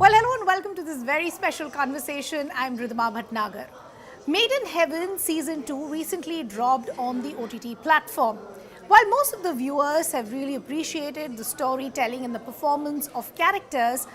Well, hello and welcome to this very special conversation. I'm Ridhima Bhatnagar. Made in Heaven Season 2 recently dropped on the OTT platform. While most of the viewers have really appreciated the storytelling and the performance of characters,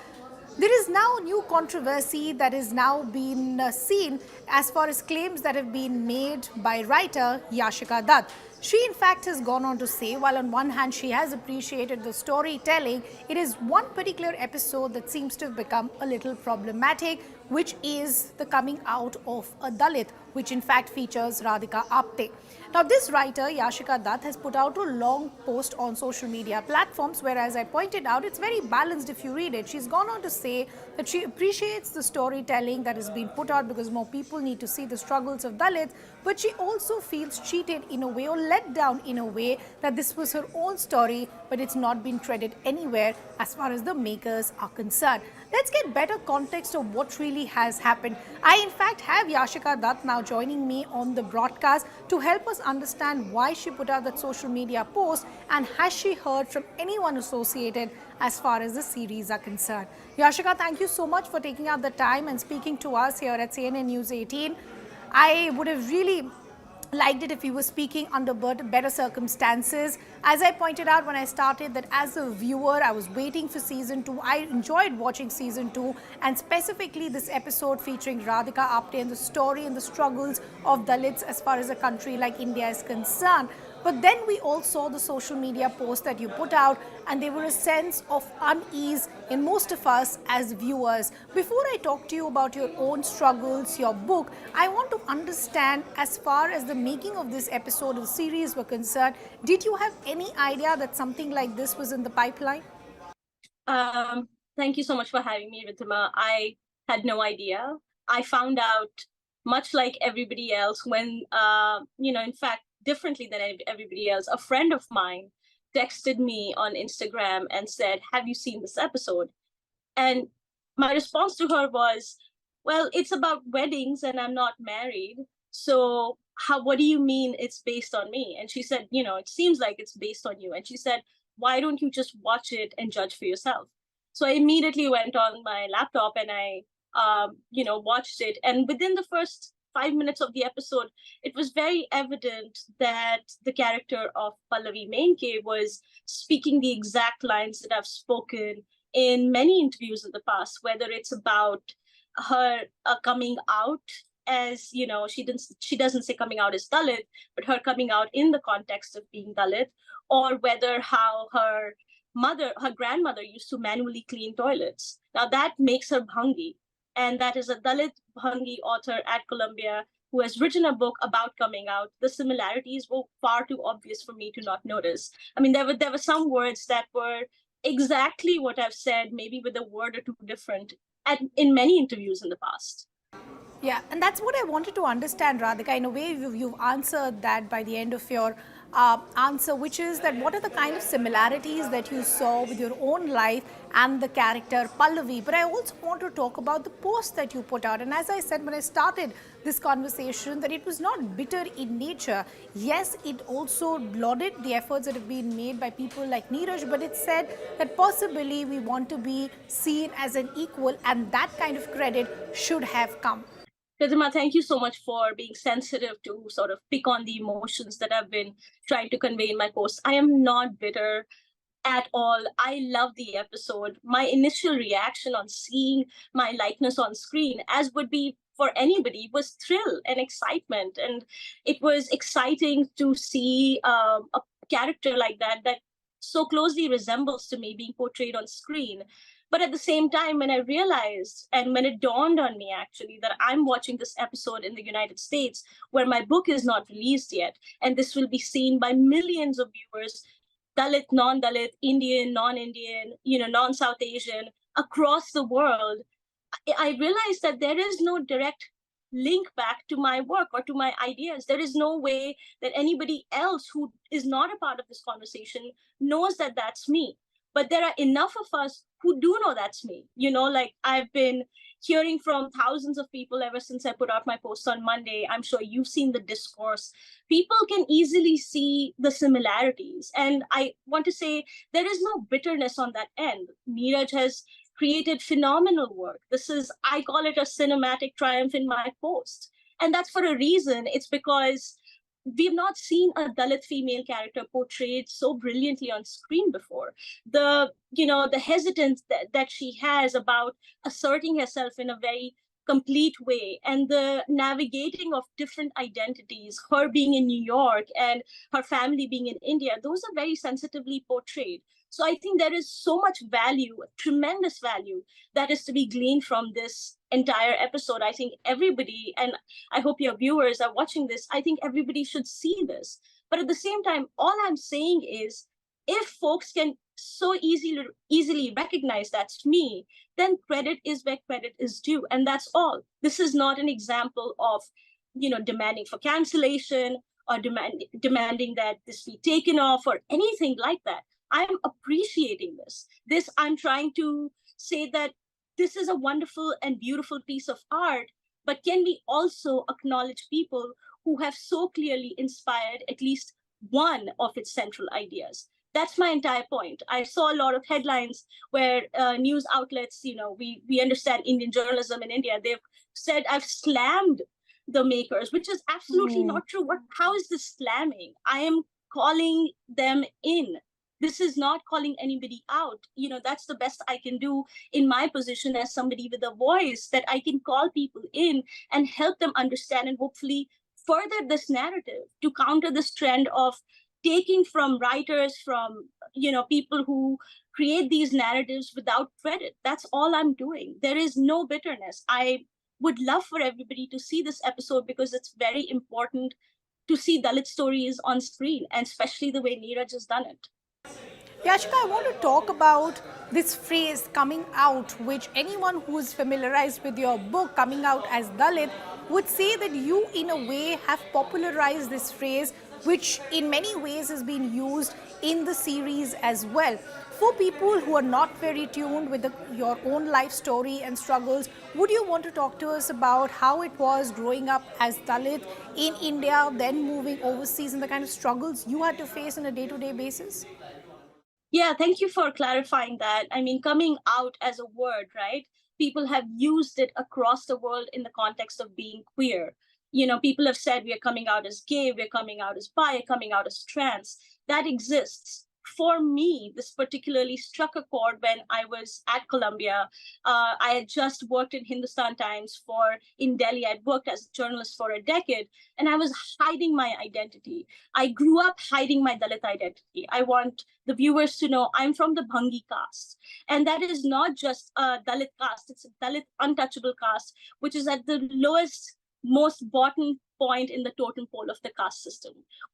there is now a new controversy that is now being seen as far as claims that have been made by writer Yashica Dutt. She, in fact, has gone on to say, while on one hand she has appreciated the storytelling, it is one particular episode that seems to have become a little problematic, which is the coming out of a Dalit, which in fact features Radhika Apte. Now, this writer, Yashica Dutt, has put out a long post on social media platforms where, as I pointed out, it's very balanced if you read it. She's gone on to say that she appreciates the storytelling that has been put out because more people need to see the struggles of Dalits, but she also feels cheated in a way or let down in a way that this was her own story, but it's not been credited anywhere as far as the makers are concerned. Let's get better context of what really has happened. I, in fact, have Yashica Dutt now joining me on the broadcast to help us understand why she put out that social media post and has she heard from anyone associated as far as the series are concerned. Yashica, thank you so much for taking out the time and speaking to us here at CNN News 18. I would have really liked it if you were speaking under better circumstances. As I pointed out when I started, that as a viewer, I was waiting for season 2. I enjoyed watching season 2, and specifically this episode featuring Radhika Apte and the story and the struggles of Dalits as far as a country like India is concerned. But then we all saw the social media posts that you put out, and there were a sense of unease in most of us as viewers. Before I talk to you about your own struggles, your book, I want to understand, as far as the making of this episode of the series were concerned, did you have any idea that something like this was in the pipeline? Thank you so much for having me, Ritima. I had no idea. I found out much like everybody else when, in fact, differently than everybody else, a friend of mine texted me on Instagram and said, "Have you seen this episode?" And my response to her was, "Well, it's about weddings and I'm not married. So what do you mean it's based on me?" And she said, "It seems like it's based on you." And she said, "Why don't you just watch it and judge for yourself?" So I immediately went on my laptop and I, watched it. And within the first 5 minutes of the episode, it was very evident that the character of Pallavi Menke was speaking the exact lines that I've spoken in many interviews in the past, whether it's about her coming out as, she doesn't say coming out as Dalit, but her coming out in the context of being Dalit, or whether how her grandmother used to manually clean toilets. Now that makes her Bhangi. And that is a Dalit Bhangi author at Columbia who has written a book about coming out. The similarities were far too obvious for me to not notice. I mean, there were some words that were exactly what I've said, maybe with a word or two different in many interviews in the past. Yeah, and that's what I wanted to understand, Radhika. In a way, you've answered that by the end of your answer, which is that what are the kind of similarities that you saw with your own life and the character Pallavi. But I also want to talk about the post that you put out. And as I said when I started this conversation, that it was not bitter in nature. Yes, it also lauded the efforts that have been made by people like Neeraj, but it said that possibly we want to be seen as an equal, and that kind of credit should have come. Ridhima, thank you so much for being sensitive to sort of pick on the emotions that I've been trying to convey in my posts. I am not bitter at all. I love the episode. My initial reaction on seeing my likeness on screen, as would be for anybody, was thrill and excitement. And it was exciting to see a character like that so closely resembles to me being portrayed on screen. But at the same time, when I realized and when it dawned on me actually that I'm watching this episode in the United States where my book is not released yet, and this will be seen by millions of viewers, Dalit, non-Dalit, Indian, non-Indian, non-South Asian, across the world, I realized that there is no direct link back to my work or to my ideas. There is no way that anybody else who is not a part of this conversation knows that that's me. But there are enough of us who do know that's me. Like I've been hearing from thousands of people ever since I put out my post on Monday. I'm sure you've seen the discourse. People can easily see the similarities. And I want to say there is no bitterness on that end. Neeraj has created phenomenal work. I call it a cinematic triumph in my post. And that's for a reason. It's because we've not seen a Dalit female character portrayed so brilliantly on screen before. The hesitance that she has about asserting herself in a very complete way, and the navigating of different identities, her being in New York and her family being in India, those are very sensitively portrayed. So I think there is so much value, tremendous value, that is to be gleaned from this entire episode. I think everybody, and I hope your viewers are watching this, I think everybody should see this. But at the same time, all I'm saying is, if folks can so easily recognize that's me, then credit is where credit is due. And that's all. This is not an example of, demanding for cancellation or demanding that this be taken off or anything like that. I'm appreciating this. I'm trying to say that this is a wonderful and beautiful piece of art, but can we also acknowledge people who have so clearly inspired at least one of its central ideas? That's my entire point. I saw a lot of headlines where news outlets, we understand Indian journalism in India, they've said I've slammed the makers, which is absolutely not true. How is this slamming? I am calling them in. This is not calling anybody out. That's the best I can do in my position as somebody with a voice, that I can call people in and help them understand and hopefully further this narrative to counter this trend of taking from writers, from people who create these narratives without credit. That's all I'm doing. There is no bitterness. I would love for everybody to see this episode because it's very important to see Dalit stories on screen, and especially the way Neeraj has done it. Yashica, I want to talk about this phrase coming out, which anyone who is familiarized with your book, Coming Out as Dalit, would say that you, in a way, have popularized this phrase, which in many ways has been used in the series as well. For people who are not very tuned with your own life story and struggles, would you want to talk to us about how it was growing up as Dalit in India, then moving overseas, and the kind of struggles you had to face on a day-to-day basis? Yeah, thank you for clarifying that. I mean, coming out as a word, right? People have used it across the world in the context of being queer. People have said we are coming out as gay, we're coming out as bi, coming out as trans. That exists. For me, this particularly struck a chord when I was at Columbia. I had just worked in Hindustan Times in Delhi. I'd worked as a journalist for a decade, and I was hiding my identity. I grew up hiding my Dalit identity. I want the viewers to know I'm from the Bhangi caste. And that is not just a Dalit caste, it's a Dalit untouchable caste, which is at the lowest, most bottom point in the totem pole of the caste system.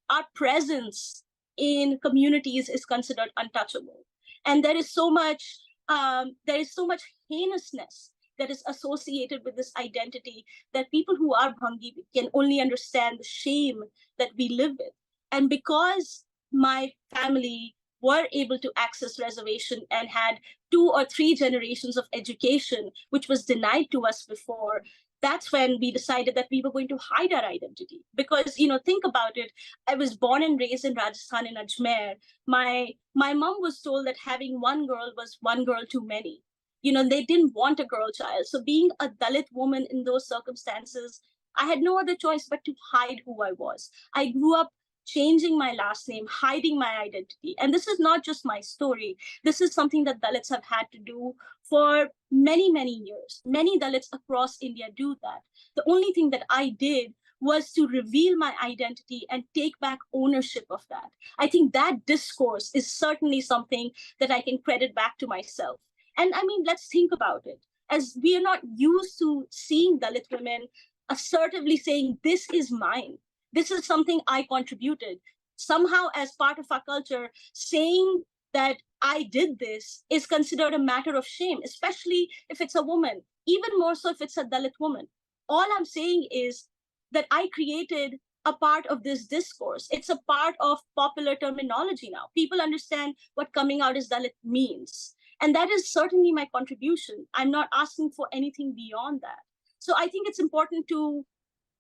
Our presence in communities is considered untouchable, and there is so much heinousness that is associated with this identity that people who are Bhangi can only understand the shame that we live with. And because my family were able to access reservation and had 2 or 3 generations of education, which was denied to us before, that's when we decided that we were going to hide our identity. Because, think about it. I was born and raised in Rajasthan, in Ajmer. My mom was told that having one girl was one girl too many. They didn't want a girl child. So being a Dalit woman in those circumstances, I had no other choice but to hide who I was. I grew up changing my last name, hiding my identity. And this is not just my story. This is something that Dalits have had to do for many, many years. Many Dalits across India do that. The only thing that I did was to reveal my identity and take back ownership of that. I think that discourse is certainly something that I can credit back to myself. And I mean, let's think about it. As we are not used to seeing Dalit women assertively saying, this is mine. This is something I contributed. Somehow, as part of our culture, saying that I did this is considered a matter of shame, especially if it's a woman, even more so if it's a Dalit woman. All I'm saying is that I created a part of this discourse. It's a part of popular terminology now. People understand what coming out as Dalit means. And that is certainly my contribution. I'm not asking for anything beyond that. So I think it's important to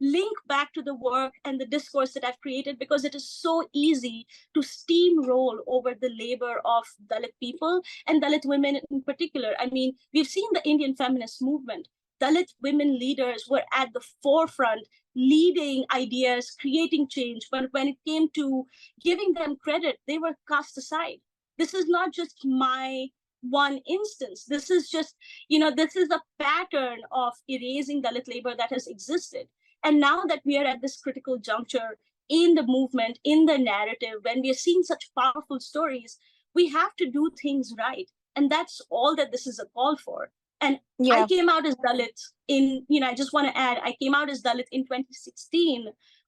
link back to the work and the discourse that I've created, because it is so easy to steamroll over the labor of Dalit people and Dalit women in particular. I mean, we've seen the Indian feminist movement. Dalit women leaders were at the forefront, leading ideas, creating change. But when it came to giving them credit, they were cast aside. This is not just my one instance. This is just, this is a pattern of erasing Dalit labor that has existed. And now that we are at this critical juncture in the movement, in the narrative, when we are seeing such powerful stories, we have to do things right. And that's all that this is a call for. And I came out as Dalit I just want to add, I came out as Dalit in 2016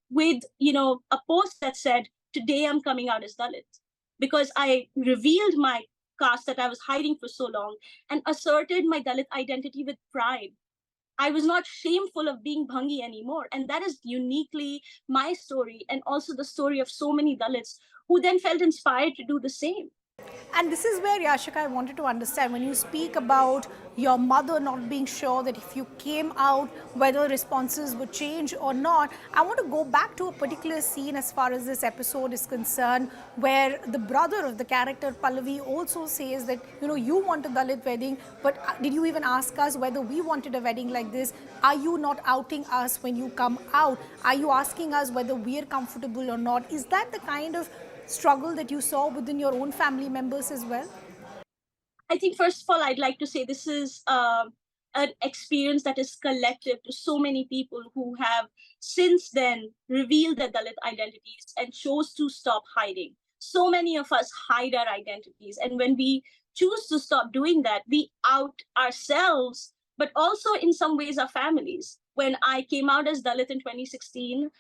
with, a post that said, "Today I'm coming out as Dalit," because I revealed my caste that I was hiding for so long and asserted my Dalit identity with pride. I was not shameful of being Bhangi anymore. And that is uniquely my story, and also the story of so many Dalits who then felt inspired to do the same. And this is where, Yashica, I wanted to understand when you speak about your mother not being sure that if you came out, whether responses would change or not. I want to go back to a particular scene as far as this episode is concerned, where the brother of the character Pallavi also says that, you want a Dalit wedding, but did you even ask us whether we wanted a wedding like this? Are you not outing us when you come out? Are you asking us whether we are comfortable or not? Is that the kind of struggle that you saw within your own family members as well? I think, first of all, I'd like to say this is an experience that is collective to so many people who have since then revealed their Dalit identities and chose to stop hiding. So many of us hide our identities. And when we choose to stop doing that, we out ourselves, but also in some ways our families. When I came out as Dalit in 2016,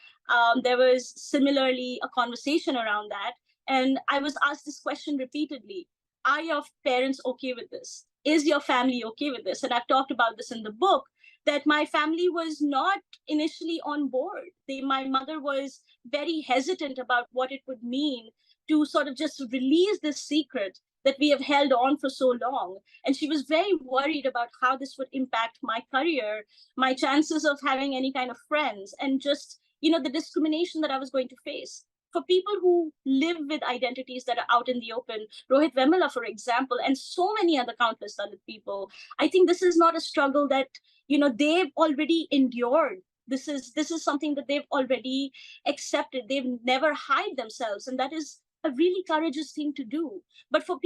there was similarly a conversation around that. And I was asked this question repeatedly: are your parents okay with this? Is your family okay with this? And I've talked about this in the book, that my family was not initially on board. My mother was very hesitant about what it would mean to sort of just release this secret that we have held on for so long. And she was very worried about how this would impact my career, my chances of having any kind of friends, and just, the discrimination that I was going to face. For people who live with identities that are out in the open, Rohit Vemula, for example, and so many other countless Dalit people, I think this is not a struggle that, they've already endured. This is something that they've already accepted. They've never hide themselves. And that is a really courageous thing to do. But for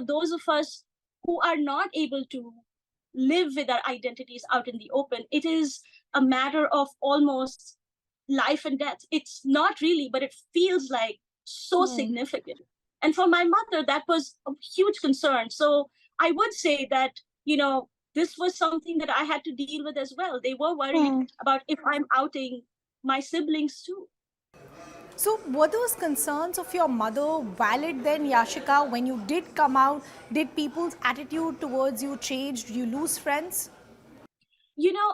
those of us who are not able to live with our identities out in the open, it is a matter of almost life and death. It's not really, but it feels like so significant. And for my mother, that was a huge concern. So I would say that, this was something that I had to deal with as well. They were worried about if I'm outing my siblings too. So were those concerns of your mother valid then, Yashica? When you did come out, did people's attitude towards you change? Did you lose friends?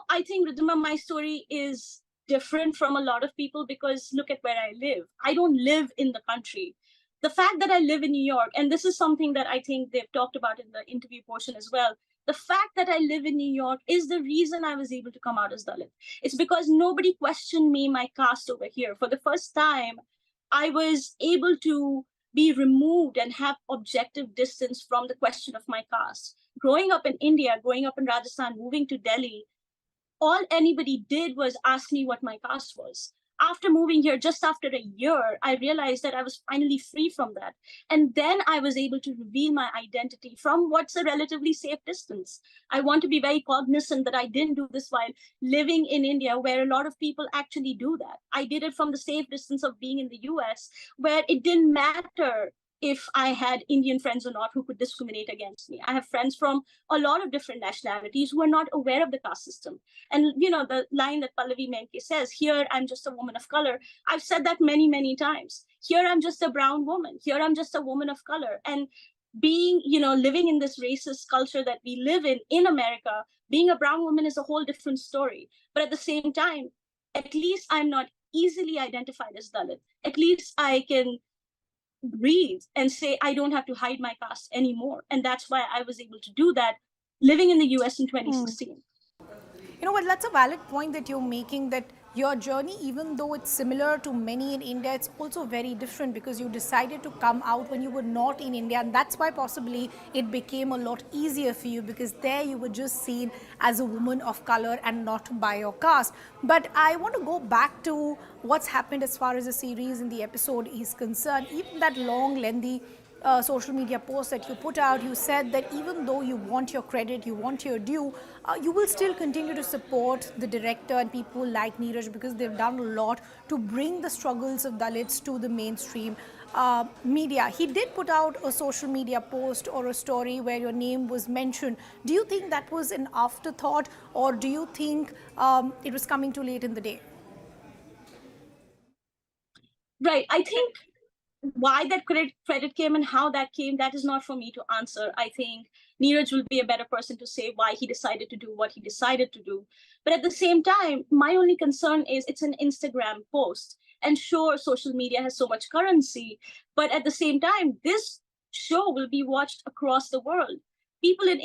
I think, Ridhima, my story is different from a lot of people because look at where I live. I don't live in the country. The fact that I live in New York, and this is something that I think they've talked about in the interview portion as well, the fact that I live in New York is the reason I was able to come out as Dalit. It's because nobody questioned me, my caste over here. For the first time, I was able to be removed and have objective distance from the question of my caste. Growing up in India, growing up in Rajasthan, moving to Delhi, all anybody did was ask me what my caste was. After moving here, just after a year, I realized that I was finally free from that. And then I was able to reveal my identity from what's a relatively safe distance. I want to be very cognizant that I didn't do this while living in India, where a lot of people actually do that. I did it from the safe distance of being in the US, where it didn't matter if I had Indian friends or not who could discriminate against me. I have friends from a lot of different nationalities who are not aware of the caste system. And, the line that Pallavi Menke says, here, I'm just a woman of color. I've said that many, many times. Here, I'm just a brown woman. Here, I'm just a woman of color. And being, living in this racist culture that we live in America, being a brown woman is a whole different story. But at the same time, at least I'm not easily identified as Dalit. At least I can breathe and say, I don't have to hide my caste anymore. And that's why I was able to do that living in the US in 2016. Well, that's a valid point that you're making, that your journey, even though it's similar to many in India, it's also very different because you decided to come out when you were not in India, and that's why possibly it became a lot easier for you, because there you were just seen as a woman of color and not by your caste. But I want to go back to what's happened as far as the series and the episode is concerned. Even that long, lengthy social media post that you put out, you said that even though you want your credit, you want your due, you will still continue to support the director and people like Neeraj, because they've done a lot to bring the struggles of Dalits to the mainstream media. He did put out a social media post or a story where your name was mentioned. Do you think that was an afterthought, or do you think it was coming too late in the day? Right. I think why that credit came and how that came, that is not for me to answer. I think Neeraj will be a better person to say why he decided to do what he decided to do. But at the same time, my only concern is it's an Instagram post. And sure, social media has so much currency, but at the same time, this show will be watched across the world. People in